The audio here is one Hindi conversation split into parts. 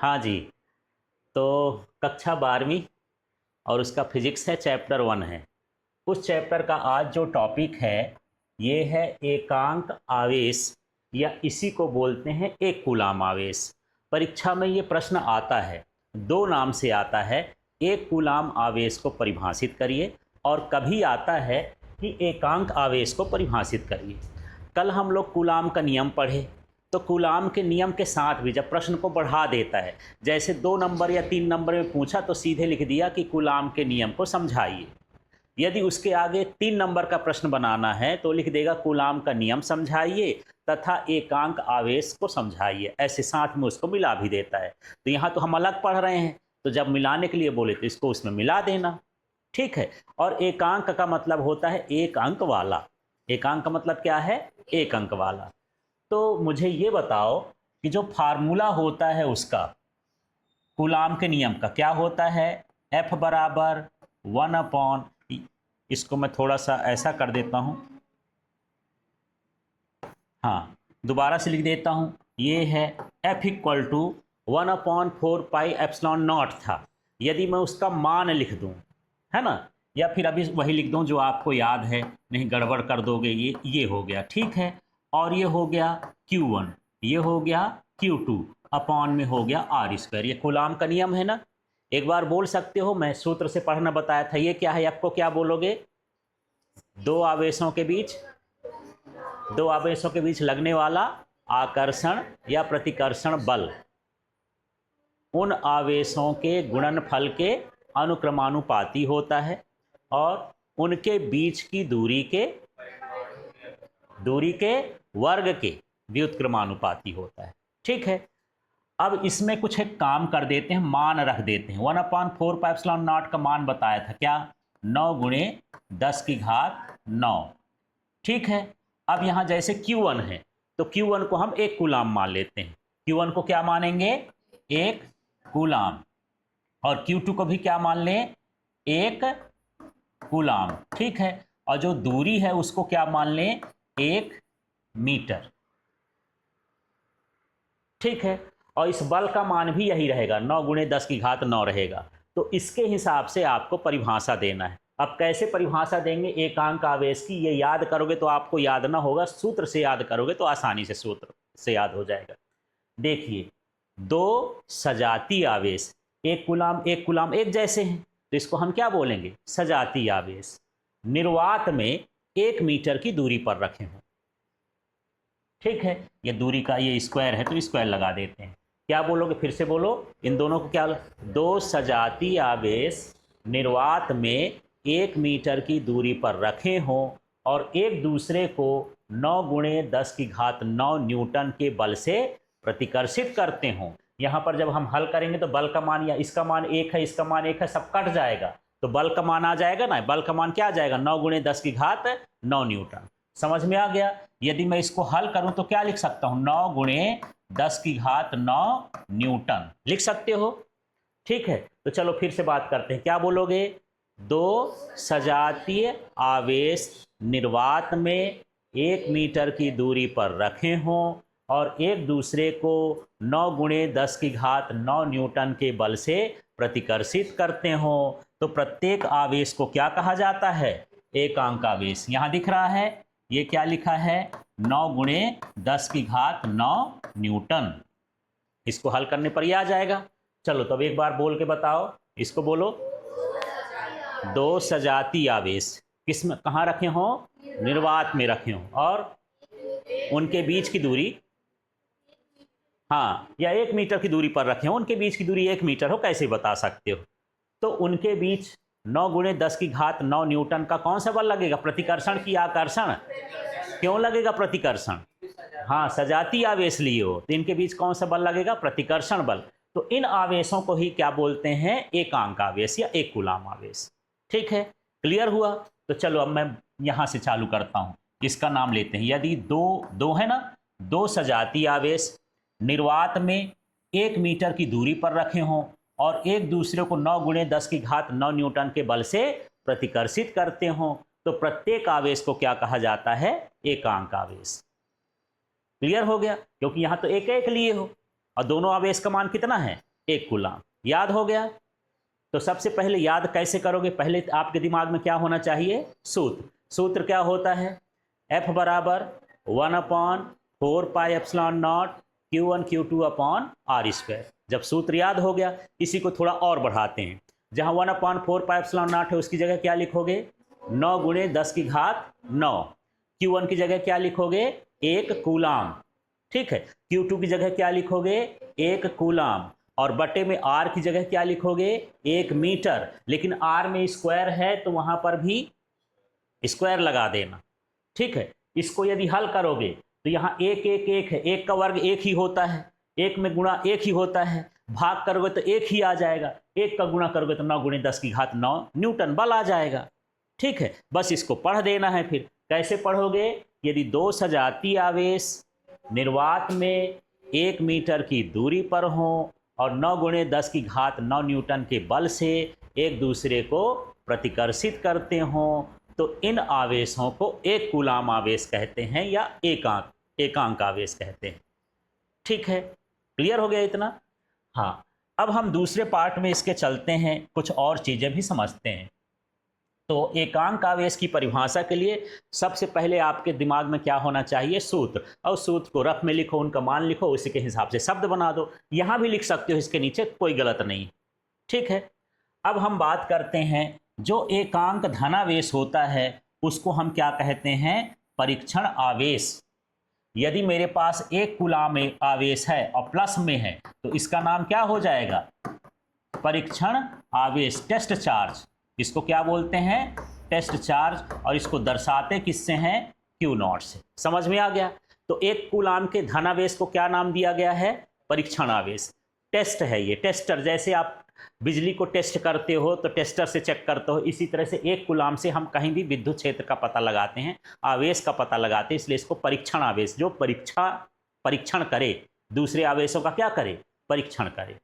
हाँ जी। तो कक्षा 12वीं और उसका फिजिक्स है, चैप्टर 1 है। उस चैप्टर का आज जो टॉपिक है ये है एकांक आवेश, या इसी को बोलते हैं एक कूलाम आवेश। परीक्षा में ये प्रश्न आता है, दो नाम से आता है। एक कूलाम आवेश को परिभाषित करिए, और कभी आता है कि एकांक आवेश को परिभाषित करिए। कल हम लोग कूलाम का नियम पढ़े, तो कूलाम के नियम के साथ भी जब प्रश्न को बढ़ा देता है, जैसे 2 नंबर या 3 नंबर में पूछा तो सीधे लिख दिया कि कूलाम के नियम को समझाइए। यदि उसके आगे 3 नंबर का प्रश्न बनाना है तो लिख देगा कूलाम का नियम समझाइए तथा एकांक आवेश को समझाइए, ऐसे साथ में उसको मिला भी देता है। तो यहाँ तो हम अलग पढ़ रहे हैं, तो जब मिलाने के लिए बोले तो इसको उसमें मिला देना, ठीक है। और एकांक का मतलब होता है एक अंक वाला। एकांक का मतलब क्या है? एक अंक वाला। तो मुझे ये बताओ कि जो फार्मूला होता है उसका, कूलाम के नियम का क्या होता है? F बराबर 1/, इसको मैं थोड़ा सा ऐसा कर देता हूँ, हाँ दोबारा से लिख देता हूँ। ये है F इक्वल टू 1/4πε0 था। यदि मैं उसका मान लिख दूँ, है ना, या फिर अभी वही लिख दूँ जो आपको याद है, नहीं गड़बड़ कर दोगे। ये हो गया, ठीक है। और ये हो गया Q1, ये हो गया Q2, अपॉन में हो गया R²। ये कूलाम का नियम है ना। एक बार बोल सकते हो, मैं सूत्र से पढ़ना बताया था। ये क्या है? आपको क्या बोलोगे? दो आवेशों के बीच लगने वाला आकर्षण या प्रतिकर्षण बल उन आवेशों के गुणनफल के अनुक्रमानुपाती होता है और उनके बीच की दूरी के वर्ग के व्युत्क्रमानुपाती होता है, ठीक है। अब इसमें कुछ एक काम कर देते हैं, मान रख देते हैं। 1/4πε0 का मान बताया था क्या? 9 × 10⁹, ठीक है। अब यहाँ जैसे Q1 है तो Q1 को हम एक कूलाम मान लेते हैं। Q1 को क्या मानेंगे? एक कूलाम। और Q2 को भी क्या मान लें? एक कूलाम, ठीक है। और जो दूरी है उसको क्या मान लें? 1 मीटर, ठीक है। और इस बल का मान भी यही रहेगा, 9 × 10⁹ रहेगा। तो इसके हिसाब से आपको परिभाषा देना है। अब कैसे परिभाषा देंगे एकांक आवेश की? ये याद करोगे तो आपको याद ना होगा, सूत्र से याद करोगे तो आसानी से सूत्र से याद हो जाएगा। देखिए, दो सजाती आवेश, एक कूलाम एक जैसे हैं, तो इसको हम क्या बोलेंगे? सजाती आवेश। निर्वात में 1 मीटर की दूरी पर रखे हों, ठीक है। ये दूरी का ये स्क्वायर है तो स्क्वायर लगा देते हैं। क्या बोलोगे? फिर से बोलो इन दोनों को क्या? दो सजाती आवेश निर्वात में 1 मीटर की दूरी पर रखे हों और एक दूसरे को 9 × 10⁹ न्यूटन के बल से प्रतिकर्षित करते हों। यहाँ पर जब हम हल करेंगे तो बल का मान, या इसका मान 1 है, इसका मान 1 है, सब कट जाएगा तो बल का मान आ जाएगा ना। बल का मान क्या आ जाएगा? 9 × 10⁹ न्यूटन। समझ में आ गया? यदि मैं इसको हल करूं तो क्या लिख सकता हूं? 9 × 10⁹ न्यूटन लिख सकते हो, ठीक है। तो चलो फिर से बात करते हैं, क्या बोलोगे? दो सजातीय आवेश निर्वात में 1 मीटर की दूरी पर रखे हों और एक दूसरे को 9 × 10⁹ न्यूटन के बल से प्रतिकर्षित करते हों, तो प्रत्येक आवेश को क्या कहा जाता है? एकांक आवेश। यहां दिख रहा है, ये क्या लिखा है? 9 × 10⁹ न्यूटन। इसको हल करने पर ही आ जाएगा। चलो तब एक बार बोल के बताओ, इसको बोलो। दो सजाती आवेश किस में, कहाँ रखे हों? निर्वात में रखे हों, और उनके बीच की दूरी, हाँ, या 1 मीटर की दूरी पर रखे हों। उनके बीच की दूरी 1 मीटर हो, कैसे बता सकते हो? तो उनके बीच 9 × 10⁹ न्यूटन का कौन सा बल लगेगा? प्रतिकर्षण की आकर्षण? क्यों लगेगा प्रतिकर्षण? हाँ, सजाती आवेश लिए हो तो इनके बीच कौन सा बल लगेगा? प्रतिकर्षण बल। तो इन आवेशों को ही क्या बोलते हैं? एकांक आवेश या एक कूलाम आवेश, ठीक है। क्लियर हुआ? तो चलो अब मैं यहां से चालू करता हूं, इसका नाम लेते हैं। यदि दो है ना, दो सजाती आवेश निर्वात में 1 मीटर की दूरी पर रखे हों और एक दूसरे को 9 × 10⁹ न्यूटन के बल से प्रतिकर्षित करते हों, तो प्रत्येक आवेश को क्या कहा जाता है? एकांक आवेश। क्लियर हो गया? क्योंकि यहां तो एक एक लिए हो और दोनों आवेश का मान कितना है? 1 कूलाम। याद हो गया? तो सबसे पहले याद कैसे करोगे? पहले आपके दिमाग में क्या होना चाहिए? सूत्र क्या होता है? F बराबर 1/4πε0 Q1 Q2 upon R square. जब सूत्र याद हो गया, इसी को थोड़ा और बढ़ाते हैं। जहाँ 1/4πε0 है उसकी जगह क्या लिखोगे? 9 × 10⁹9। Q1 की जगह क्या लिखोगे? 1 कूलाम। ठीक है। Q2 की जगह क्या लिखोगे? 1 कूलाम। और बटे में R की जगह क्या लिखोगे? 1 मीटर। लेकिन R में स्क्वायर है तो वहां पर भी स्क्वायर लगा देना। ठीक है। इसको यदि हल करोगे तो यहाँ 1 1 1 है, 1 का वर्ग 1 ही होता है, 1 में गुणा 1 ही होता है, भाग करोगे तो 1 ही आ जाएगा, 1 का गुणा करोगे तो 9 × 10⁹9 न्यूटन बल आ जाएगा। ठीक है। बस इसको पढ़ देना है। फिर कैसे पढ़ोगे? यदि 2 सजातीय आवेश निर्वात में 1 मीटर की दूरी पर हो और 9 × 10⁹9 न्यूटन के बल से एक दूसरे को प्रतिकर्षित करते हों तो इन आवेशों को 1 कूलाम आवेश कहते हैं या एकांक आवेश कहते हैं। ठीक है। क्लियर हो गया इतना? हाँ। अब हम दूसरे पार्ट में इसके चलते हैं, कुछ और चीज़ें भी समझते हैं। तो एकांक आवेश की परिभाषा के लिए सबसे पहले आपके दिमाग में क्या होना चाहिए? सूत्र। और सूत्र को रफ में लिखो, उनका मान लिखो, उसी के हिसाब से शब्द बना दो। यहाँ भी लिख सकते हो, इसके नीचे कोई गलत नहीं। ठीक है। अब हम बात करते हैं, जो एकांक धनावेश होता है उसको हम क्या कहते हैं? परीक्षण आवेश। यदि मेरे पास 1 कूलाम आवेश है और प्लस में है तो इसका नाम क्या हो जाएगा? परीक्षण आवेश, टेस्ट चार्ज। इसको क्या बोलते हैं? Test charge. और इसको दर्शाते किससे हैं? Q0 से। समझ में आ गया? तो 1 कूलाम के धनावेश को क्या नाम दिया गया है? परीक्षण आवेश। टेस्ट है ये, टेस्टर। जैसे आप बिजली को टेस्ट करते हो तो टेस्टर से चेक करते हो, इसी तरह से 1 कूलाम से हम कहीं भी विद्युत क्षेत्र का पता लगाते हैं, आवेश का पता लगाते हैं। इसलिए इसको परीक्षण आवेश, जो परीक्षण करे, दूसरे आवेशों का क्या करे? परीक्षण करे।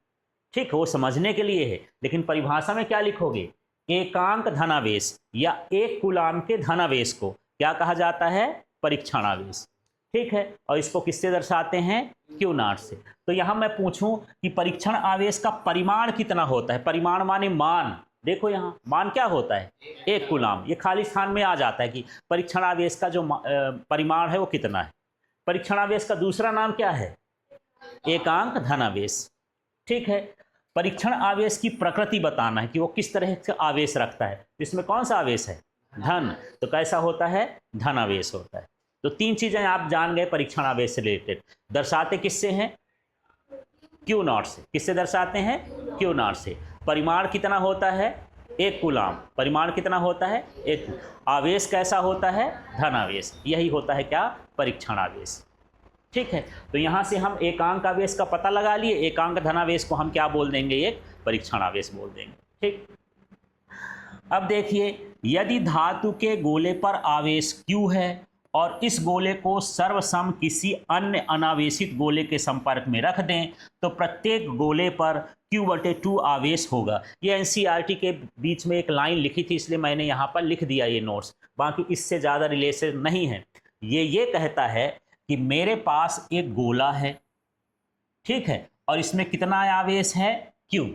ठीक है। वो समझने के लिए है, लेकिन परिभाषा में क्या लिखोगे? एकांक धनावेश या 1 कूलाम के धनावेश को क्या कहा जाता है? परीक्षण आवेश। ठीक है। और इसको किससे दर्शाते हैं? Q0 से। तो यहां मैं पूछूं कि परीक्षण आवेश का परिमाण कितना होता है? परिमाण माने मान। देखो यहां मान क्या होता है? 1 कूलाम। ये खाली स्थान में आ जाता है कि परीक्षण आवेश का जो परिमाण है वो कितना है। परीक्षण आवेश का दूसरा नाम क्या है? एकांक धनावेश। ठीक है। परीक्षण आवेश की प्रकृति बताना है कि वो किस तरह से आवेश रखता है। इसमें कौन सा आवेश है? धन। तो कैसा होता है? धन आवेश होता है। तो 3 चीजें आप जान गए परीक्षण आवेश से रिलेटेड। दर्शाते किससे हैं? Q0 से। किससे दर्शाते हैं? Q0 से। परिमाण कितना होता है? 1 कूलाम। परिमाण कितना होता है? 1। आवेश कैसा होता है? धन आवेश। यही होता है क्या? परीक्षण आवेश। ठीक है। तो यहां से हम एकांक आवेश का पता लगा लिए। एकांक धनावेश को हम क्या बोल देंगे? एक परीक्षण आवेश बोल देंगे। ठीक। अब देखिए, यदि धातु के गोले पर आवेश Q है और इस गोले को सर्वसम किसी अन्य अनावेशित गोले के संपर्क में रख दें तो प्रत्येक गोले पर Q/2 आवेश होगा। ये NCERT के बीच में एक लाइन लिखी थी, इसलिए मैंने यहाँ पर लिख दिया ये नोट्स। बाकी इससे ज़्यादा रिलेशन नहीं है। ये कहता है कि मेरे पास एक गोला है, ठीक है, और इसमें कितना आवेश है? Q।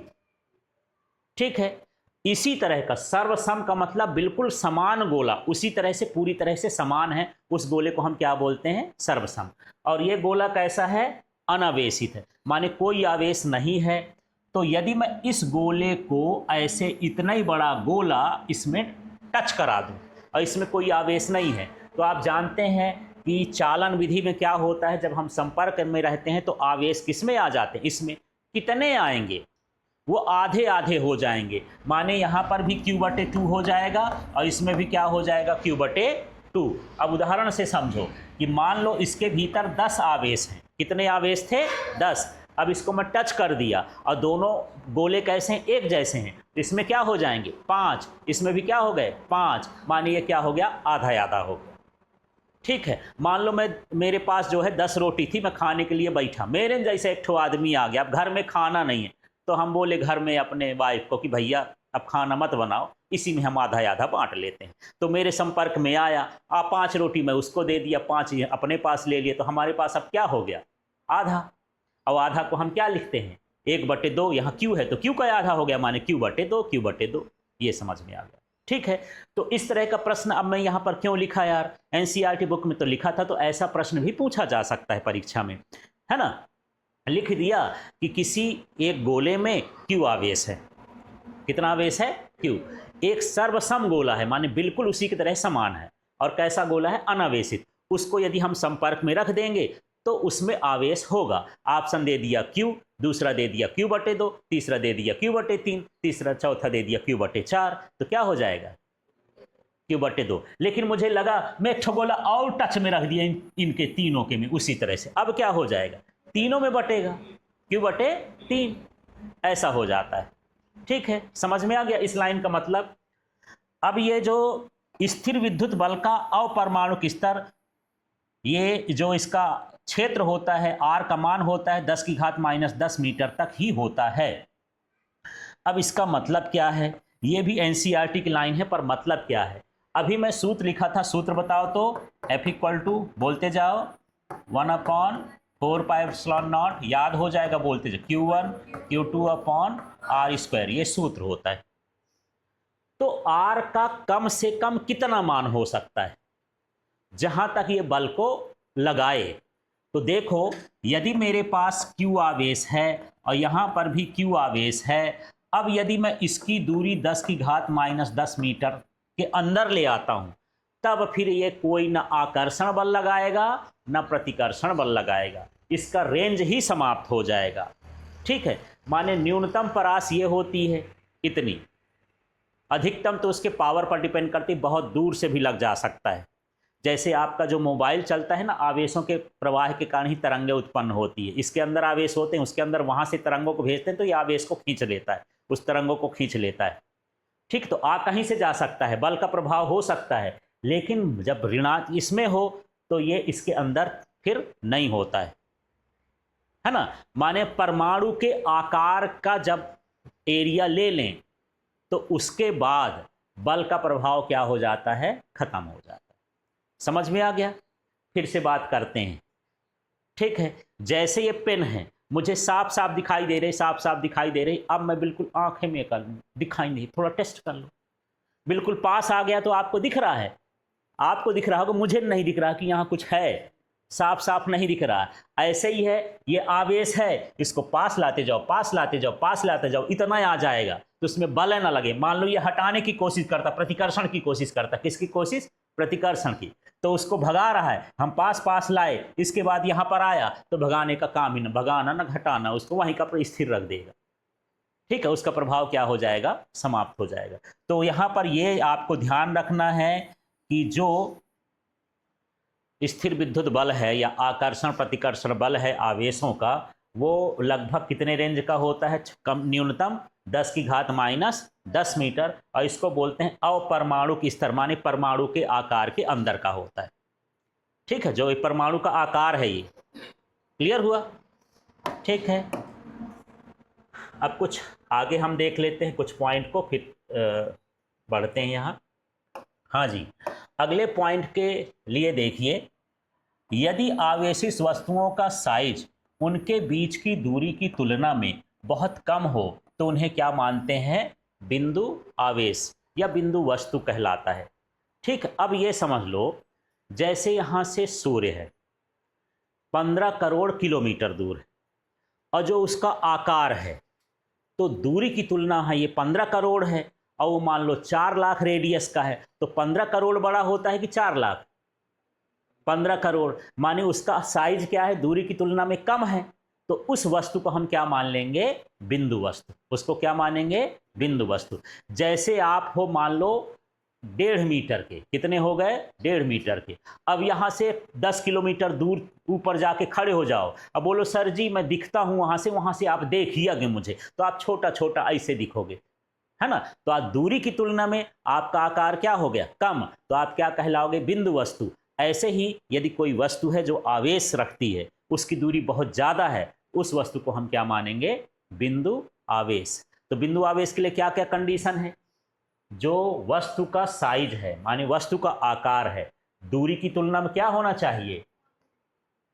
ठीक है। इसी तरह का सर्वसम का मतलब बिल्कुल समान गोला, उसी तरह से पूरी तरह से समान है, उस गोले को हम क्या बोलते हैं? सर्वसम। और ये गोला कैसा है? अनावेशित है, माने कोई आवेश नहीं है। तो यदि मैं इस गोले को ऐसे इतना ही बड़ा गोला इसमें टच करा दूं और इसमें कोई आवेश नहीं है, तो आप जानते हैं कि चालन विधि में क्या होता है? जब हम संपर्क में रहते हैं तो आवेश किसमें आ जाते हैं? इसमें। कितने आएंगे? वो आधे आधे हो जाएंगे। माने यहाँ पर भी Q/2 हो जाएगा और इसमें भी क्या हो जाएगा? Q/2। अब उदाहरण से समझो कि मान लो इसके भीतर 10 आवेश हैं। कितने आवेश थे? 10। अब इसको मैं टच कर दिया और दोनों गोले कैसे हैं? एक जैसे हैं। इसमें क्या हो जाएंगे? 5। इसमें भी क्या हो गए? 5। मानिए क्या हो गया? आधा आधा हो गया। ठीक है। मान लो मेरे पास जो है 10 रोटी थी, मैं खाने के लिए बैठा, मेरे जैसे एक ठो आदमी आ गया। अब घर में खाना नहीं है तो हम बोले घर में अपने वाइफ को कि भैया अब खाना मत बनाओ, इसी में हम आधा आधा बांट लेते हैं। तो मेरे संपर्क में आया, 5 रोटी मैं उसको दे दिया, 5 अपने पास ले लिए, तो हमारे पास अब क्या हो गया? आधा। और आधा को हम क्या लिखते हैं? 1/2 यहाँ क्यू है तो क्यू का आधा हो गया, माने Q/2 Q/2। ये समझ में आ गया, ठीक है। तो इस तरह का प्रश्न अब मैं यहाँ पर क्यों लिखा यार, एनसीईआरटी बुक में तो लिखा था, तो ऐसा प्रश्न भी पूछा जा सकता है परीक्षा में, है ना। लिख दिया कि किसी एक गोले में Q आवेश है, कितना आवेश है Q, एक सर्वसम गोला है, माने बिल्कुल उसी की तरह समान है, और कैसा गोला है, अनावेशित। उसको यदि हम संपर्क में रख देंगे तो उसमें आवेश होगा। ऑप्शन दे दिया Q, दूसरा दे दिया Q/2, तीसरा दे दिया Q/3, तीसरा चौथा दे दिया Q/4, तो क्या हो जाएगा Q/2। लेकिन मुझे लगा मैं एक गोला और टच में रख दिया इनके तीनों के में, उसी तरह से अब क्या हो जाएगा, तीनों में बटेगा Q/3, ऐसा हो जाता है, ठीक है। समझ में आ गया इस लाइन का मतलब। अब ये जो स्थिर विद्युत बल का अपरमाणुक स्तर, ये जो इसका क्षेत्र होता है, R का मान होता है 10⁻⁻10 मीटर तक ही होता है। अब इसका मतलब क्या है, ये भी एनसीईआरटी की लाइन है, पर मतलब क्या है, अभी मैं सूत्र लिखा था, सूत्र बताओ तो, F = बोलते जाओ 1/4πε0, याद हो जाएगा, बोलते जाओ, Q1 Q2/R², ये सूत्र होता है। तो R का कम से कम कितना मान हो सकता है जहां तक ये बल को लगाए। तो देखो, यदि मेरे पास Q आवेश है और यहां पर भी Q आवेश है, अब यदि मैं इसकी दूरी 10⁻⁻10 मीटर के अंदर ले आता हूं, तब फिर ये कोई ना आकर्षण बल लगाएगा ना प्रतिकर्षण बल लगाएगा, इसका रेंज ही समाप्त हो जाएगा, ठीक है। माने न्यूनतम परास ये होती है इतनी, अधिकतम तो उसके पावर पर डिपेंड करती, बहुत दूर से भी लग जा सकता है। जैसे आपका जो मोबाइल चलता है ना, आवेशों के प्रवाह के कारण ही तरंगें उत्पन्न होती है, इसके अंदर आवेश होते हैं, उसके अंदर वहां से तरंगों को भेजते हैं, तो ये आवेश को खींच लेता है, उस तरंगों को खींच लेता है, ठीक। तो कहीं से जा सकता है, बल का प्रभाव हो सकता है, लेकिन जब ऋणात्मक इसमें हो तो ये इसके अंदर फिर नहीं होता है ना। माने परमाणु के आकार का जब एरिया ले लें तो उसके बाद बल का प्रभाव क्या हो जाता है, खत्म हो जाता है। समझ में आ गया। फिर से बात करते हैं, ठीक है। जैसे ये पेन है, मुझे साफ साफ दिखाई दे रही, साफ साफ दिखाई दे रही, अब मैं बिल्कुल आंखें में कर लूँ, दिखाई नहीं, थोड़ा टेस्ट कर लो, बिल्कुल पास आ गया तो आपको दिख रहा है, आपको दिख रहा होगा, मुझे नहीं दिख रहा कि यहाँ कुछ है, साफ साफ नहीं दिख रहा। ऐसे ही है, ये आवेश है, इसको पास लाते जाओ, पास लाते जाओ, पास लाते जाओ, इतना आ जाएगा, तो उसमें बल ना लगे। मान लो ये हटाने की कोशिश करता, प्रतिकर्षण की कोशिश करता, किसकी कोशिश, प्रतिकर्षण की, तो उसको भगा रहा है, हम पास पास लाए, इसके बाद यहाँ पर आया तो भगाने का काम ही ना, भगाना ना घटाना, उसको वहीं का स्थिर रख देगा, ठीक है। उसका प्रभाव क्या हो जाएगा, समाप्त हो जाएगा। तो यहाँ पर ये आपको ध्यान रखना है कि जो स्थिर विद्युत बल है या आकर्षण प्रतिकर्षण बल है आवेशों का, वो लगभग कितने रेंज का होता है, कम न्यूनतम 10⁻⁻10 मीटर, और इसको बोलते हैं अपरमाणुक स्तर, माने परमाणु के आकार के अंदर का होता है, ठीक है। जो परमाणु का आकार है, ये क्लियर हुआ, ठीक है। अब कुछ आगे हम देख लेते हैं कुछ पॉइंट को, फिर बढ़ते हैं यहाँ। हाँ जी, अगले पॉइंट के लिए देखिए, यदि आवेशित वस्तुओं का साइज उनके बीच की दूरी की तुलना में बहुत कम हो तो उन्हें क्या मानते हैं, बिंदु आवेश या बिंदु वस्तु कहलाता है, ठीक। अब ये समझ लो, जैसे यहाँ से सूर्य है 15 करोड़ किलोमीटर दूर है, और जो उसका आकार है, तो दूरी की तुलना है, ये 15 करोड़ है, और वो मान लो 4 लाख रेडियस का है, तो 15 करोड़ बड़ा होता है कि 4 लाख, 15 करोड़, माने उसका साइज क्या है, दूरी की तुलना में कम है, तो उस वस्तु को हम क्या मान लेंगे, बिंदु वस्तु, उसको क्या मानेंगे, बिंदु वस्तु। जैसे आप हो मान लो 1.5 मीटर के, कितने हो गए, 1.5 मीटर के, अब यहाँ से 10 किलोमीटर दूर ऊपर जाके खड़े हो जाओ, अब बोलो सर जी मैं दिखता हूँ वहाँ से आप देखिएगा मुझे, तो आप छोटा छोटा ऐसे दिखोगे, है ना। तो आप दूरी की तुलना में आपका आकार क्या हो गया, कम, तो आप क्या कहलाओगे, बिंदु वस्तु। ऐसे ही यदि कोई वस्तु है जो आवेश रखती है, उसकी दूरी बहुत ज़्यादा है, उस वस्तु को हम क्या मानेंगे, बिंदु आवेश। तो बिंदु आवेश के लिए क्या क्या कंडीशन है, जो वस्तु का साइज है, माने वस्तु का आकार है, दूरी की तुलना में क्या होना चाहिए,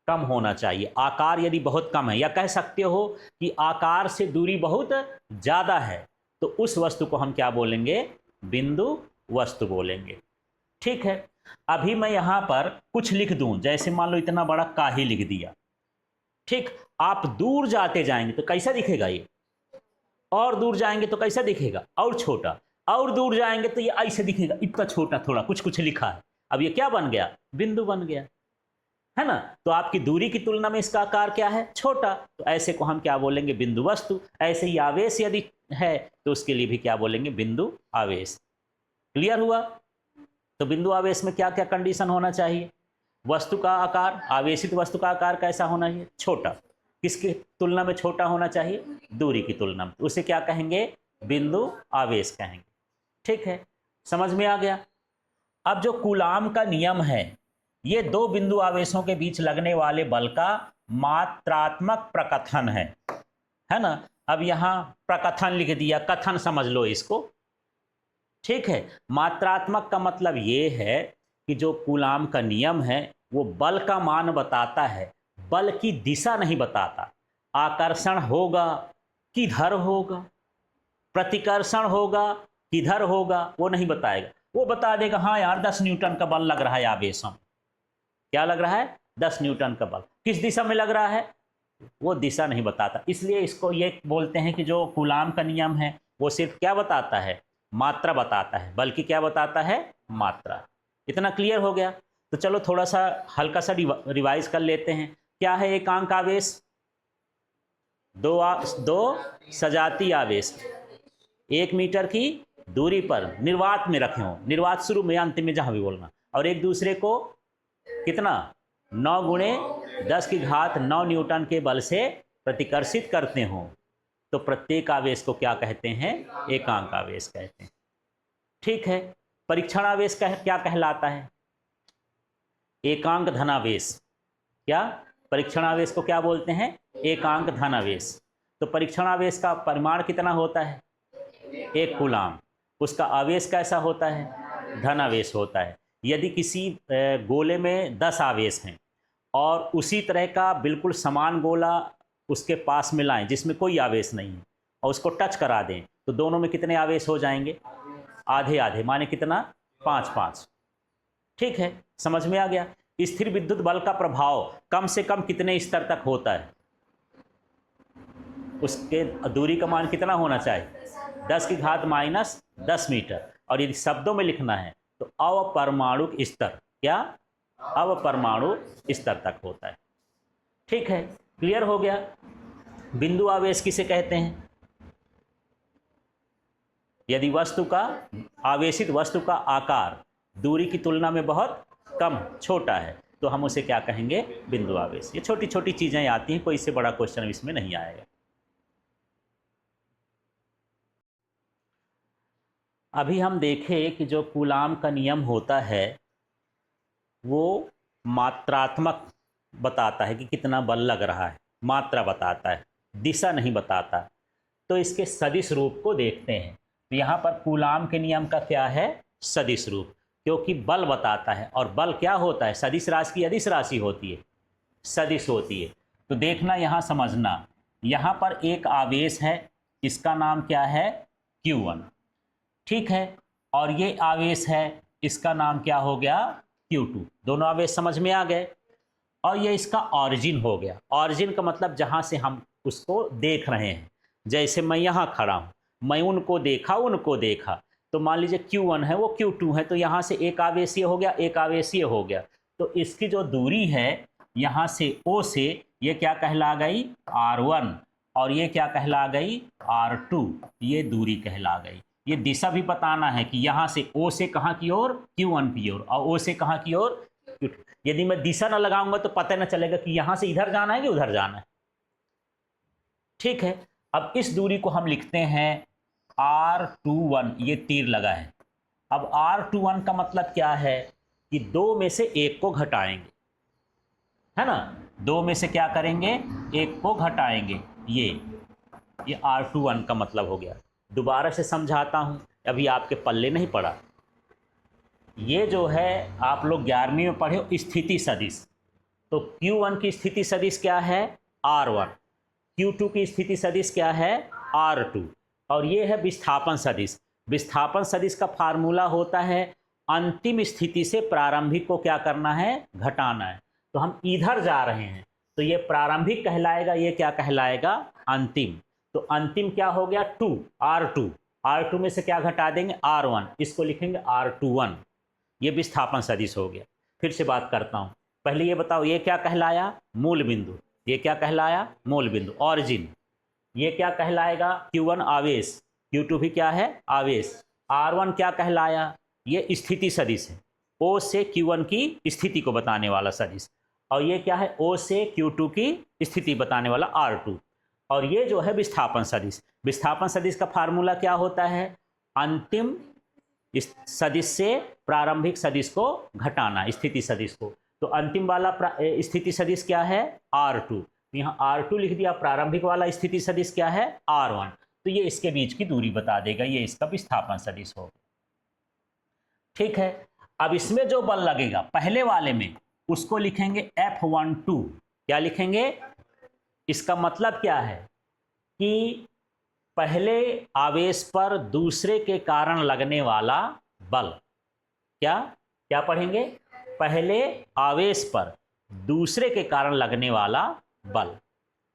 कम होना चाहिए। आकार यदि बहुत कम है, या कह सकते हो कि आकार से दूरी बहुत ज़्यादा है, तो उस वस्तु को हम क्या बोलेंगे? बिंदु वस्तु बोलेंगे। ठीक है, अभी मैं यहाँ पर कुछ लिख दूं, जैसे मान लो इतना बड़ा का ही लिख दिया। ठीक, आप दूर जाते जाएंगे तो कैसा दिखेगा ये? और दूर जाएंगे तो कैसा दिखेगा? और छोटा। और दूर जाएंगे तो ये ऐसे दिखेगा, इतना छोटा, थोड़ा कुछ कुछ लिखा है। अब ये क्या बन गया? बिंदु बन गया, है ना। तो आपकी दूरी की तुलना में इसका आकार क्या है? छोटा। तो ऐसे को हम क्या बोलेंगे? बिंदु वस्तु। ऐसे ही आवेश यदि है तो उसके लिए भी क्या बोलेंगे? बिंदु आवेश। क्लियर हुआ? तो बिंदु आवेश में क्या क्या कंडीशन होना चाहिए? वस्तु का आकार, आवेशित वस्तु का आकार कैसा होना चाहिए? छोटा। किसकी तुलना में छोटा होना चाहिए? दूरी की तुलना में। उसे क्या कहेंगे? बिंदु आवेश कहेंगे। ठीक है, समझ में आ गया? अब जो कूलाम का नियम है, ये दो बिंदु आवेशों के बीच लगने वाले बल का मात्रात्मक प्रकथन है ना। अब यहां प्रकथन लिख दिया, कथन समझ लो इसको। ठीक है, मात्रात्मक का मतलब ये है कि जो कूलाम का नियम है वो बल का मान बताता है, बल की दिशा नहीं बताता। आकर्षण होगा किधर होगा, प्रतिकर्षण होगा किधर होगा, वो नहीं बताएगा। वो बता देगा हाँ यार 10 न्यूटन का बल लग रहा है आवेश में। क्या लग रहा है? 10 न्यूटन का बल। किस दिशा में लग रहा है? वो दिशा नहीं बताता। इसलिए इसको ये बोलते हैं कि जो कूलाम का नियम है वो सिर्फ क्या बताता है? मात्रा बताता है, बल्कि क्या बताता है? मात्रा। इतना क्लियर हो गया? तो चलो थोड़ा सा हल्का सा रिवाइज कर लेते हैं। क्या है एकांक आवेश? दो सजाती आवेश 1 मीटर की दूरी पर निर्वात में रखे हों, निर्वात शुरू में अंत में जहां भी बोलना, और एक दूसरे को कितना? 9 गुणे 10 की घात 9 न्यूटन के बल से प्रतिकर्षित करते हों, तो प्रत्येक आवेश को क्या कहते हैं? एकांक आवेश कहते हैं। ठीक है, परीक्षण आवेश क्या कहलाता है? एकांक धनावेश। क्या? परीक्षण आवेश को क्या बोलते हैं? एकांक धनावेश। तो परीक्षण आवेश का परिमाण कितना होता है? 1 कूलाम। उसका आवेश कैसा होता है? धनावेश होता है। यदि किसी गोले में 10 आवेश हैं और उसी तरह का बिल्कुल समान गोला उसके पास में लाएं जिसमें कोई आवेश नहीं है और उसको टच करा दें, तो दोनों में कितने आवेश हो जाएंगे? आधे आधे, माने कितना? 5-5। ठीक है, समझ में आ गया? स्थिर विद्युत बल का प्रभाव कम से कम कितने स्तर तक होता है? उसके दूरी का मान कितना होना चाहिए? 10 की घात -10 मीटर। और यदि शब्दों में लिखना है तो अवपरमाणुक स्तर। क्या? अवपरमाणु स्तर तक होता है। ठीक है, क्लियर हो गया? बिंदु आवेश किसे कहते हैं? यदि वस्तु का, आवेशित वस्तु का आकार दूरी की तुलना में बहुत कम, छोटा है, तो हम उसे क्या कहेंगे? बिंदु आवेश। ये छोटी छोटी चीजें आती हैं, कोई इससे बड़ा क्वेश्चन इसमें नहीं आएगा। अभी हम देखें कि जो कूलाम का नियम होता है वो मात्रात्मक बताता है कि कितना बल लग रहा है, मात्रा बताता है, दिशा नहीं बताता। तो इसके सदिश रूप को देखते हैं। तो यहाँ पर कूलाम के नियम का क्या है? सदिश रूप। क्योंकि बल बताता है, और बल क्या होता है? सदिश राशि की अदिश राशि होती है, सदिश होती है। तो देखना, यहाँ समझना, यहाँ पर एक आवेश है, इसका नाम क्या है? Q1। ठीक है, और ये आवेश है, इसका नाम क्या हो गया? Q2। दोनों आवेश समझ में आ गए? और ये इसका ऑरिजिन हो गया। ऑरिजिन का मतलब जहाँ से हम उसको देख रहे हैं। जैसे मैं यहाँ खड़ा हूँ, मैं उनको देखा, उनको देखा, तो मान लीजिए Q1 है, वो Q2 है, तो यहाँ से एक आवेशीय हो गया, एक आवेशीय हो गया। तो इसकी जो दूरी है यहाँ से O से, ये क्या कहला गई? R1। और ये क्या कहला गई? R2। ये दूरी कहला गई। ये दिशा भी बताना है कि यहाँ से O से कहाँ की ओर? Q1 की ओर। और O से कहाँ की ओर? Q2। यदि मैं दिशा ना लगाऊंगा तो पता न चलेगा कि यहाँ से इधर जाना है कि उधर जाना है। ठीक है, अब इस दूरी को हम लिखते हैं R21। ये तीर लगा है। अब R21 का मतलब क्या है? कि 2 में से 1 को घटाएंगे, है ना। 2 में से क्या करेंगे? 1 को घटाएंगे। ये R21 का मतलब हो गया। दोबारा से समझाता हूं, अभी आपके पल्ले नहीं पड़ा। ये जो है आप लोग 11वीं में पढ़े हो, स्थिति सदिश। तो Q1 की स्थिति सदिश क्या है, R1, Q2 की स्थिति सदिश क्या है, R2, और ये है विस्थापन सदिश। विस्थापन सदिश का फार्मूला होता है अंतिम स्थिति से प्रारंभिक को क्या करना है, घटाना है। तो हम इधर जा रहे हैं तो ये प्रारंभिक कहलाएगा, ये क्या कहलाएगा, अंतिम। तो अंतिम क्या हो गया, 2, R2, R2 में से क्या घटा देंगे, R1, इसको लिखेंगे R21। ये विस्थापन सदिश हो गया। फिर से बात करता हूँ, पहले ये बताओ ये क्या कहलाया, मूल बिंदु, ये क्या कहलाया, मूल बिंदु, ऑरिजिन। ये क्या कहलाएगा, Q1 आवेश, Q2 भी क्या है, आवेश। R1 क्या कहलाया, ये स्थिति सदिश है, O से Q1 की स्थिति को बताने वाला सदिश। और ये क्या है, O से Q2 की स्थिति बताने वाला R2। और ये जो है विस्थापन सदिश। विस्थापन सदिश का फार्मूला क्या होता है, अंतिम सदिश से प्रारंभिक सदिश को घटाना, स्थिति सदिश को। तो अंतिम वाला स्थिति सदिश क्या है, R2, यहाँ R2 लिख दिया। प्रारंभिक वाला स्थिति सदिश क्या है, R1। तो ये इसके बीच की दूरी बता देगा, ये इसका विस्थापन सदिश होगा। ठीक है, अब इसमें जो बल लगेगा पहले वाले में, उसको लिखेंगे F12। क्या लिखेंगे, इसका मतलब क्या है कि पहले आवेश पर दूसरे के कारण लगने वाला बल, क्या क्या पढ़ेंगे, पहले आवेश पर दूसरे के कारण लगने वाला बल।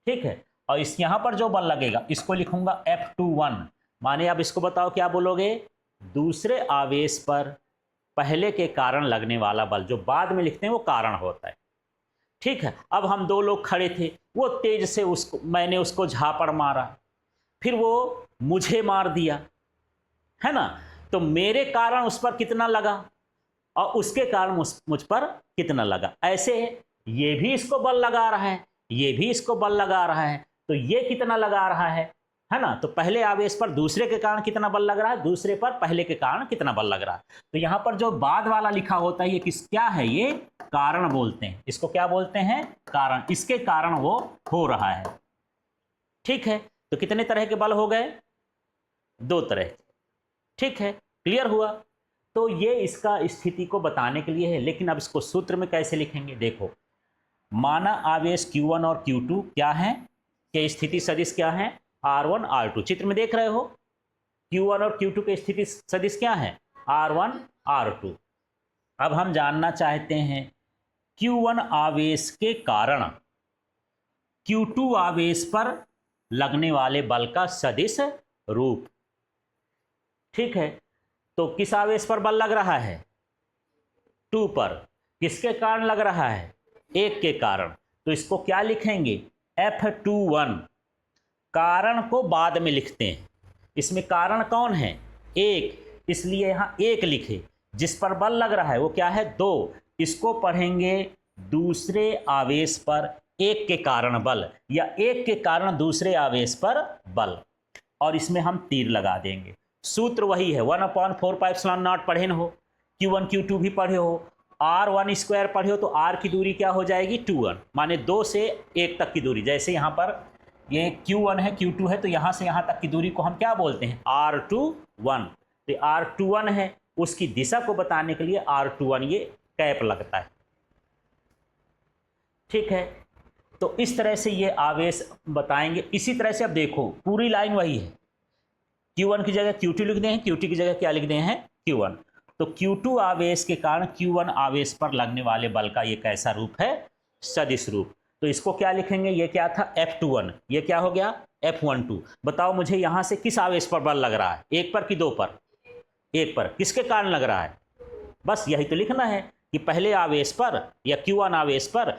ठीक है, और इस यहां पर जो बल लगेगा इसको लिखूंगा F21। माने अब इसको बताओ क्या बोलोगे, दूसरे आवेश पर पहले के कारण लगने वाला बल, जो बाद में लिखते हैं वो कारण होता है। ठीक है, अब हम दो लोग खड़े थे, वो तेज से मैंने उसको झापड़ मारा, फिर वो मुझे मार दिया, है ना। तो मेरे कारण उस पर कितना लगा और उसके कारण मुझ पर कितना लगा। ऐसे ये भी इसको बल लगा रहा है, ये भी इसको बल लगा रहा है, तो ये कितना लगा रहा है ना। तो पहले आवेश पर दूसरे के कारण कितना बल लग रहा है, दूसरे पर पहले के कारण कितना बल लग रहा है। तो यहां पर जो बाद वाला लिखा होता है ये क्या है, ये कारण बोलते हैं। इसको क्या बोलते हैं, कारण। इसके कारण वो हो रहा है। ठीक है, तो कितने तरह के बल हो गए, 2 तरह। ठीक है, क्लियर हुआ। तो ये इसका स्थिति को बताने के लिए है, लेकिन अब इसको सूत्र में कैसे लिखेंगे, देखो। माना आवेश Q1 और Q2 क्या है, के स्थिति सदिश क्या है, R1 R2। चित्र में देख रहे हो, Q1 और Q2 के स्थिति सदिश क्या है, R1 R2। अब हम जानना चाहते हैं Q1 आवेश के कारण Q2 आवेश पर लगने वाले बल का सदिश रूप। ठीक है, तो किस आवेश पर बल लग रहा है, 2 पर। किसके कारण लग रहा है, 1 के कारण। तो इसको क्या लिखेंगे, F21। कारण को बाद में लिखते हैं, इसमें कारण कौन है, 1, इसलिए यहां 1 लिखे। जिस पर बल लग रहा है वो क्या है, 2। इसको पढ़ेंगे दूसरे आवेश पर 1 के कारण बल, या 1 के कारण दूसरे आवेश पर बल, और इसमें हम तीर लगा देंगे। सूत्र वही है, 1/4πε0 पढ़े न हो, Q1 Q2 भी पढ़े हो, R1² पढ़े हो, तो R की दूरी क्या हो जाएगी, 2 माने 2 से 1 तक की दूरी। जैसे यहाँ पर ये Q1 है, Q2 है, तो यहाँ से यहाँ तक की दूरी को हम क्या बोलते हैं, R21। तो R21 है, उसकी दिशा को बताने के लिए R21 ये कैप लगता है। ठीक है, तो इस तरह से ये आवेश बताएंगे। इसी तरह से अब देखो पूरी लाइन वही है, Q1 की जगह Q2 लिख दें, Q2 की जगह क्या लिख दें हैं, Q1। तो Q2 आवेश के कारण Q1 आवेश पर लगने वाले बल का ये कैसा रूप है, सदिश रूप। तो इसको क्या लिखेंगे, ये क्या था, F21, ये क्या हो गया, F12। बताओ मुझे यहां से किस आवेश पर बल लग रहा है, 1 पर कि 2 पर, 1 पर। किसके कारण लग रहा है, बस यही तो लिखना है कि पहले आवेश पर या Q1 आवेश पर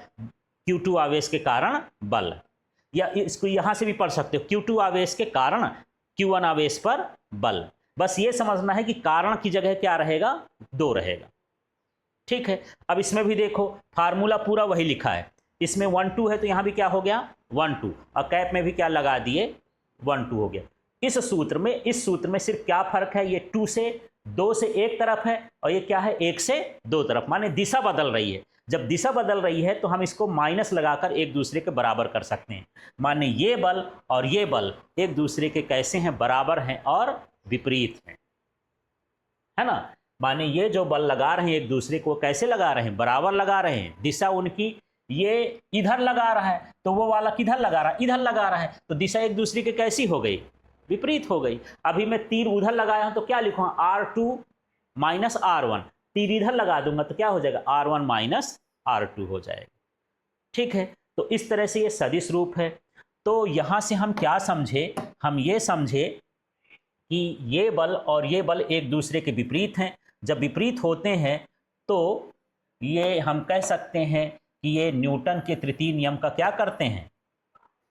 Q2 आवेश के कारण बल, या इसको यहां से भी पढ़ सकते हो, Q2 आवेश के कारण Q1 आवेश पर बल। बस ये समझना है कि कारण की जगह क्या रहेगा, 2 रहेगा। ठीक है, अब इसमें भी देखो फार्मूला पूरा वही लिखा है। इसमें 1 2 है तो यहां भी क्या हो गया, 1 2, और कैप में भी क्या लगा दिए, 1 2 हो गया। इस सूत्र में सिर्फ क्या फर्क है, ये 2 से 1 तरफ है, और ये क्या है, 1 से 2 तरफ। माने दिशा बदल रही है। जब दिशा बदल रही है तो हम इसको माइनस लगाकर एक दूसरे के बराबर कर सकते हैं। माने ये बल और ये बल एक दूसरे के कैसे हैं, बराबर हैं और विपरीत हैं, है ना। माने ये जो बल लगा रहे हैं एक दूसरे को कैसे लगा रहे हैं, बराबर लगा रहे हैं। दिशा उनकी ये इधर लगा रहा है तो वो वाला किधर लगा रहा है, इधर लगा रहा है, तो दिशा एक दूसरे की कैसी हो गई, विपरीत हो गई। अभी मैं तीर उधर लगाया हूं तो क्या लिखूंगा, R2 माइनस R1, तीर इधर लगा दूंगा तो क्या हो जाएगा, R1 माइनस R2 हो जाएगा। ठीक है, तो इस तरह से ये सदिश रूप है। तो यहां से हम क्या समझे, हम ये समझे कि ये बल और ये बल एक दूसरे के विपरीत हैं। जब विपरीत होते हैं तो ये हम कह सकते हैं कि ये न्यूटन के तृतीय नियम का क्या करते हैं,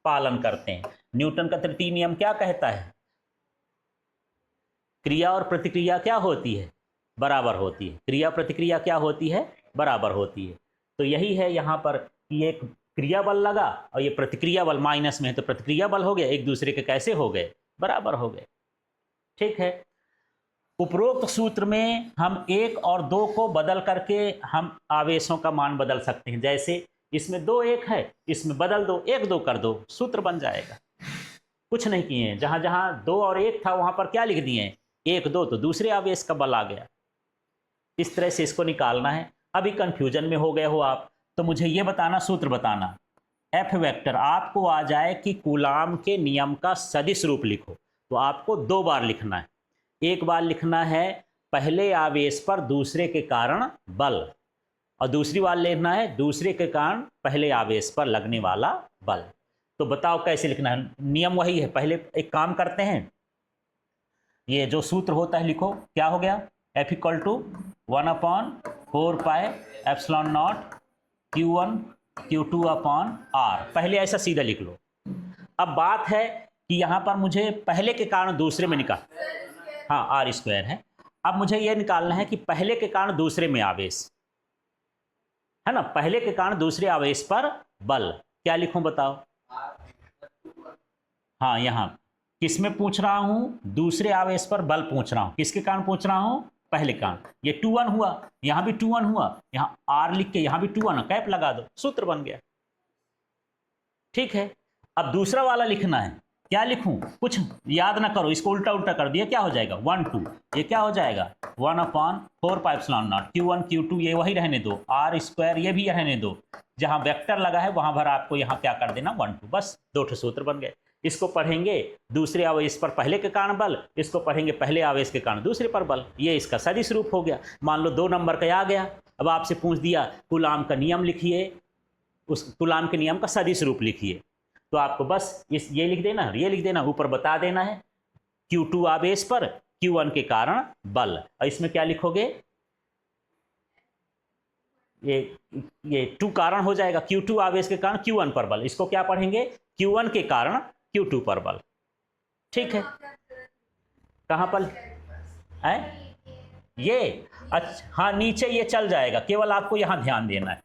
पालन करते हैं। न्यूटन का तृतीय नियम क्या कहता है, क्रिया और प्रतिक्रिया क्या होती है, बराबर होती है। क्रिया प्रतिक्रिया क्या होती है, बराबर होती है। तो यही है यहाँ पर कि एक क्रिया बल लगा और ये प्रतिक्रिया बल माइनस में है, तो प्रतिक्रिया बल हो गया, एक दूसरे के कैसे हो गए, बराबर हो गए। ठीक है, उपरोक्त सूत्र में हम 1 और 2 को बदल करके हम आवेशों का मान बदल सकते हैं। जैसे इसमें 2 1 है, इसमें बदल दो, 1 2 कर दो, सूत्र बन जाएगा। कुछ नहीं किए हैं, जहां जहां 2 और 1 था वहां पर क्या लिख दिए, 1 2, तो दूसरे आवेश का बल आ गया। इस तरह से इसको निकालना है। अभी कंफ्यूजन में हो गए हो आप, तो मुझे ये बताना, सूत्र बताना, एफ वेक्टर आपको आ जाए कि कूलाम के नियम का सदिश रूप लिखो, तो आपको 2 बार लिखना है। एक बार लिखना है पहले आवेश पर दूसरे के कारण बल, और दूसरी बार लिखना है दूसरे के कारण पहले आवेश पर लगने वाला बल। तो बताओ कैसे लिखना है, नियम वही है। पहले एक काम करते हैं, ये जो सूत्र होता है लिखो, क्या हो गया, F equal to 1/4 pi epsilon naught Q1 Q2 upon R। पहले ऐसा सीधा लिख लो। अब बात है कि यहाँ पर मुझे पहले के कारण दूसरे में निकाल, हाँ R² है। अब मुझे यह निकालना है कि पहले के कारण दूसरे में आवेश है ना, पहले के कारण दूसरे आवेश पर बल क्या लिखूं बताओ। हाँ, यहाँ किस में पूछ रहा हूं, दूसरे आवेश पर बल पूछ रहा हूं, किसके कारण पूछ रहा हूं, पहले कारण। ये 2 1 हुआ, यहां भी 2 1 हुआ, यहां R लिख के यहां भी 2 1, कैप लगा दो, सूत्र बन गया। ठीक है, अब दूसरा वाला लिखना है, क्या लिखूं, कुछ याद ना करो, इसको उल्टा उल्टा कर दिया, क्या हो जाएगा 1 2, ये क्या हो जाएगा 1/4 pi epsilon naught Q1 Q2, ये वही रहने दो, R² ये भी रहने दो, जहां वेक्टर लगा है वहां भर आपको यहाँ क्या कर देना 1 2, बस 2 सूत्र बन गए। इसको पढ़ेंगे दूसरे आवेश पर पहले के कारण बल, इसको पढ़ेंगे पहले आवेश के कारण दूसरे पर बल, ये इसका सदिश रूप हो गया। मान लो 2 नंबर का आ गया। अब आपसे पूछ दिया कूलाम का नियम लिखिए, उस कूलाम के नियम का सदिश रूप लिखिए, तो आपको बस ये लिख देना, ये लिख देना, ऊपर बता देना है Q2 आवेश पर Q1 के कारण बल, और इसमें क्या लिखोगे, ये 2 कारण हो जाएगा, Q2 आवेश के कारण Q1 पर बल, इसको क्या पढ़ेंगे, Q1 के कारण Q2 पर बल। ठीक है, कहां पर है ये, अच्छा हाँ नीचे ये चल जाएगा, केवल आपको यहां ध्यान देना है।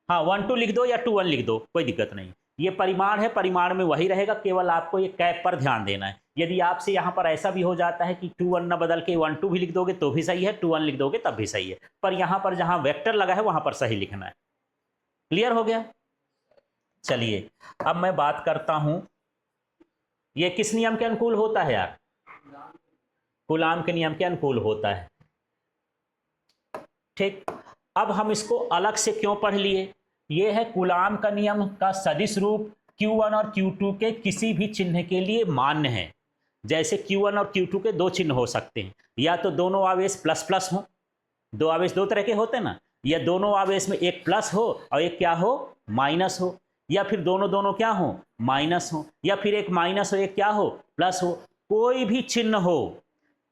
हाँ 1 2 लिख दो या 2 1 लिख दो, कोई दिक्कत नहीं, ये परिमाण है, परिमाण में वही रहेगा, केवल आपको ये कैप पर ध्यान देना है। यदि आपसे यहाँ पर ऐसा भी हो जाता है कि 2 1 न बदल के 1 2 भी लिख दोगे तो भी सही है, 2 1 लिख दोगे तब भी सही है, पर यहाँ पर जहाँ वेक्टर लगा है वहां पर सही लिखना है। क्लियर हो गया। चलिए अब मैं बात करता हूं, ये किस नियम के अनुकूल होता है यार, कूलाम के नियम के अनुकूल होता है। ठीक, अब हम इसको अलग से क्यों पढ़ लिए, ये है कूलाम का नियम का सदिश रूप Q1 और Q2 के किसी भी चिन्ह के लिए मान्य है। जैसे Q1 और Q2 के 2 चिन्ह हो सकते हैं, या तो दोनों आवेश प्लस प्लस हो, 2 आवेश 2 तरह के होते हैं ना, या दोनों आवेश में एक प्लस हो और एक क्या हो, माइनस हो, या फिर दोनों दोनों क्या हो, माइनस हो, या फिर एक माइनस हो एक क्या हो, प्लस हो, कोई भी चिन्ह हो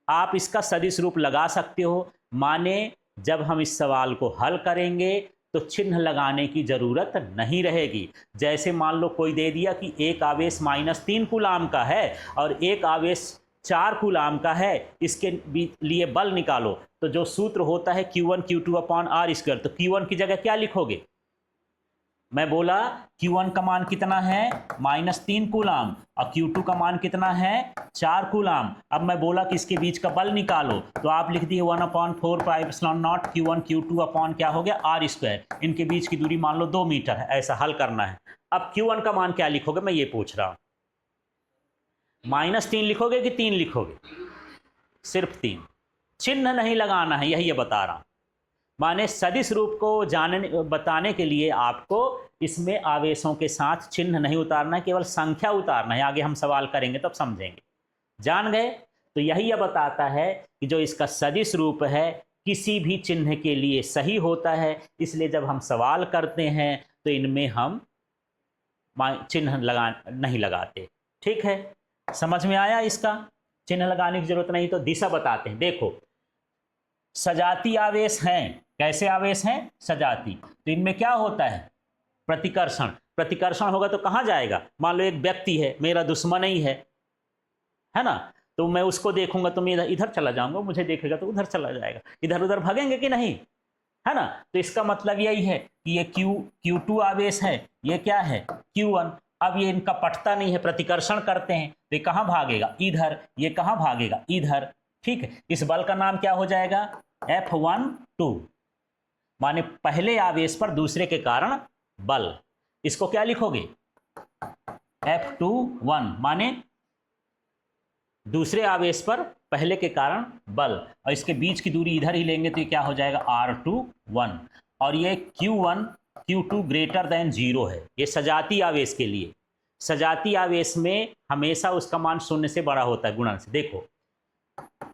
आप इसका सदिश रूप लगा सकते हो। माने जब हम इस सवाल को हल करेंगे तो चिन्ह लगाने की जरूरत नहीं रहेगी। जैसे मान लो कोई दे दिया कि एक आवेश -3 कूलाम का है और एक आवेश 4 कूलाम का है, इसके लिए बल निकालो, तो जो सूत्र होता है Q1 Q2 अपॉन R², तो Q1 की जगह क्या लिखोगे, मैं बोला Q1 का मान कितना है -3 कूलाम और Q2 का मान कितना है 4 कूलाम। अब मैं बोला कि इसके बीच का बल निकालो, तो आप लिख दिए 1/4 pi epsilon naught Q1 Q2 upon क्या हो गया R², इनके बीच की दूरी मान लो 2 मीटर है, ऐसा हल करना है। अब Q1 का मान क्या लिखोगे, मैं ये पूछ रहा हूं, -3 लिखोगे कि 3 लिखोगे, सिर्फ 3, चिन्ह नहीं लगाना है, यही ये बता रहा हूं। माने सदिश रूप को बताने के लिए आपको इसमें आवेशों के साथ चिन्ह नहीं उतारना है, केवल संख्या उतारना है। आगे हम सवाल करेंगे तब समझेंगे। जान गए? तो यही यह बताता है कि जो इसका सदिश रूप है किसी भी चिन्ह के लिए सही होता है, इसलिए जब हम सवाल करते हैं तो इनमें हम चिन्ह नहीं लगाते। ठीक है, समझ में आया? इसका चिन्ह लगाने की जरूरत नहीं। तो दिशा बताते हैं। देखो, सजाती आवेश हैं। कैसे आवेश हैं? सजाती। तो इनमें क्या होता है? प्रतिकर्षण। प्रतिकर्षण होगा तो कहाँ जाएगा? मान लो एक व्यक्ति है, मेरा दुश्मन ही है ना, तो मैं उसको देखूंगा तो मैं इधर चला जाऊंगा, मुझे देखेगा तो उधर चला जाएगा, इधर उधर भागेंगे कि नहीं, है ना। तो इसका मतलब यही है कि ये Q2 आवेश है, ये क्या है? Q1। अब ये इनका पटता नहीं है, प्रतिकर्षण करते हैं तो ये कहाँ भागेगा? इधर। ये कहाँ भागेगा? इधर। ठीक है, इस बल का नाम क्या हो जाएगा? F12, माने पहले आवेश पर दूसरे के कारण बल। इसको क्या लिखोगे? F21, माने दूसरे आवेश पर पहले के कारण बल, और इसके बीच की दूरी इधर ही लेंगे तो ये क्या हो जाएगा? R21। और ये Q1 Q2 ग्रेटर देन 0 है। ये सजाती आवेश के लिए। सजाती आवेश में हमेशा उसका मान शून्य से बड़ा होता है गुणन से। देखो,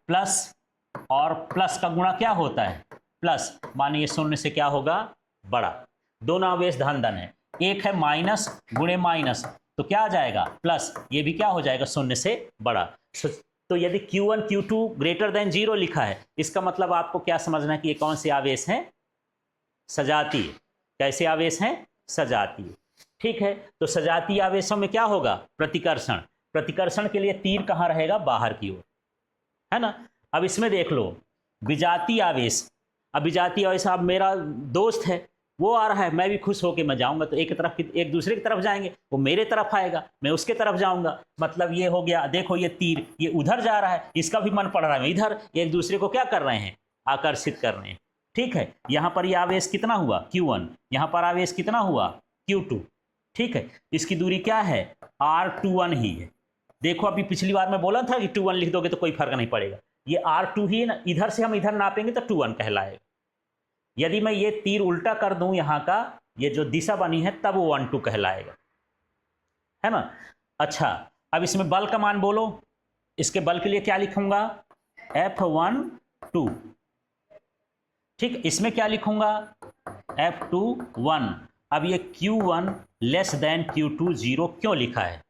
प्लस और प्लस का गुणा क्या होता है? प्लस, माने ये शून्य से क्या होगा? बड़ा। दोनों आवेश धन धन है। एक है माइनस गुणे माइनस, तो क्या आ जाएगा? प्लस। ये भी क्या हो जाएगा? शून्य से बड़ा। तो यदि Q1 Q2 ग्रेटर देन 0 लिखा है, इसका मतलब आपको क्या समझना है कि ये कौन से आवेश हैं? सजाती। कैसे आवेश हैं? सजाती। ठीक है, तो सजाती आवेशों में क्या होगा? प्रतिकर्षण। प्रतिकर्षण के लिए तीर कहाँ रहेगा? बाहर की ओर, है ना। अब इसमें देख लो, विजातीय आवेश। अब विजातीय आवेश, अब मेरा दोस्त है, वो आ रहा है, मैं भी खुश होकर मैं जाऊंगा तो एक दूसरे की तरफ जाएंगे, वो मेरे तरफ आएगा, मैं उसके तरफ जाऊंगा, मतलब ये हो गया। देखो ये तीर, ये उधर जा रहा है, इसका भी मन पड़ रहा है इधर, एक दूसरे को क्या कर रहे हैं? आकर्षित कर रहे हैं। ठीक है, यहां पर ये आवेश कितना हुआ? Q1। यहां पर आवेश कितना हुआ? Q2। ठीक है, इसकी दूरी क्या है? R21 ही है। देखो, अभी पिछली बार मैं बोला था कि 21 लिख दोगे तो कोई फर्क नहीं पड़ेगा, ये R2 ही है ना, इधर से हम इधर नापेंगे तो 21 कहलाएगा। यदि मैं ये तीर उल्टा कर दूं यहाँ का, ये जो दिशा बनी है, तब वो 12 कहलाएगा, है ना। अच्छा, अब इसमें बल का मान बोलो। इसके बल के लिए क्या लिखूंगा? F12। ठीक, इसमें क्या लिखूंगा? F21। अब ये Q1 लेस देन Q2 0 क्यों लिखा है?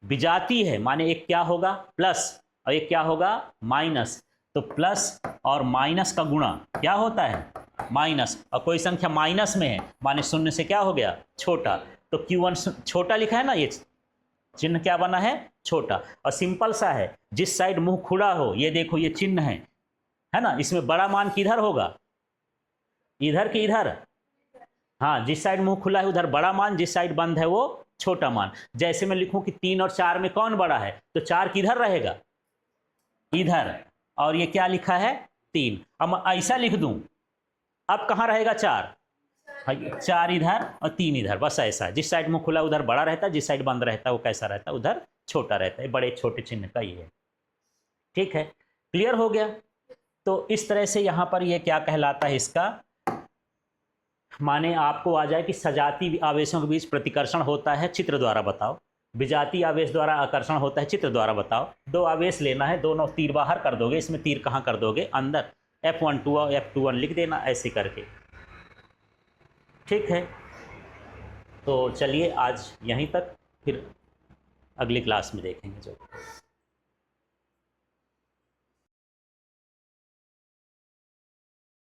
विजाती है, माने एक क्या होगा? प्लस, और एक क्या होगा? माइनस। तो प्लस और माइनस का गुणा क्या होता है? माइनस। और कोई संख्या माइनस में है, माने शून्य से क्या हो गया? छोटा। तो Q1 छोटा लिखा है ना, ये चिन्ह क्या बना है? छोटा। और सिंपल सा है, जिस साइड मुंह खुला हो, ये देखो ये चिन्ह है ना, इसमें बड़ा मान किधर होगा? इधर की इधर। हाँ, जिस साइड मुंह खुला है उधर बड़ा मान, जिस साइड बंद है वो छोटा मान। जैसे मैं लिखूं कि 3 और 4 में कौन बड़ा है, तो 4 किधर रहेगा? इधर। और ये क्या लिखा है? 3। अब मैं ऐसा लिख दूं, अब कहां रहेगा 4? 4 इधर और 3 इधर, बस ऐसा। जिस साइड मुंह खुला उधर बड़ा रहता है, जिस साइड बंद रहता है वो कैसा रहता है? उधर छोटा रहता है। बड़े छोटे चिन्ह का ये है। ठीक है, क्लियर हो गया? तो इस तरह से यहां पर ये क्या कहलाता है? इसका माने आपको आ जाए कि सजाती आवेशों के बीच प्रतिकर्षण होता है, चित्र द्वारा बताओ। विजातीय आवेश द्वारा आकर्षण होता है, चित्र द्वारा बताओ। 2 आवेश लेना है, दोनों तीर बाहर कर दोगे। इसमें तीर कहाँ कर दोगे? अंदर। F12 और F21 लिख देना ऐसे करके। ठीक है, तो चलिए आज यहीं तक, फिर अगली क्लास में देखेंगे जो।